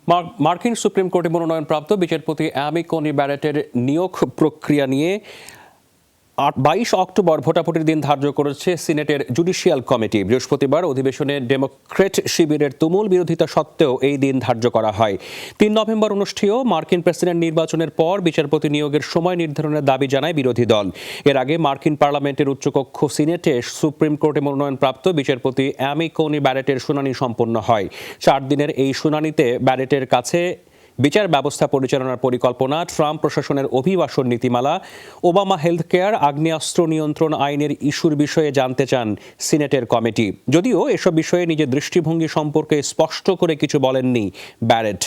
মার্কিন সুপ্রিম কোর্টে মনোনয়নপ্রাপ্ত বিচারপতি অ্যামি কনি ব্যারেটের নিয়োগ প্রক্রিয়া নিয়ে 22 অক্টোবর ভোটাভুটির দিন ধার্য করেছে সিনেটের জুডিশিয়াল কমিটি। বৃহস্পতিবার অধিবেশনে ডেমোক্রেট শিবিরের তুমুল বিরোধিতা সত্ত্বেও এই দিন ধার্য করা হয়। 3 নভেম্বর অনুষ্ঠেয় মার্কিন প্রেসিডেন্ট নির্বাচনের পর বিচারপতি নিয়োগের সময় নির্ধারণের দাবি জানায় বিরোধী দল। এর আগে মার্কিন পার্লামেন্টের উচ্চকক্ষ সিনেটে সুপ্রিম কোর্টে মনোনয়নপ্রাপ্ত বিচারপতি অ্যামি কনি ব্যারেটের শুনানি সম্পন্ন হয়। 4 দিনের এই শুনানিতে ব্যারেটের কাছে বিচার ব্যবস্থা পরিচালনার পরিকল্পনা, ট্রাম্প প্রশাসনের অভিবাসন নীতিমালা, ওবামা হেলথ কেয়ার, আগ্নেয়াস্ত্র নিয়ন্ত্রণ আইনের ইস্যুর বিষয়ে জানতে চান সিনেটের কমিটি। যদিও এসব বিষয়ে নিজের দৃষ্টিভঙ্গি সম্পর্কে স্পষ্ট করে কিছু বলেননি ব্যারেট।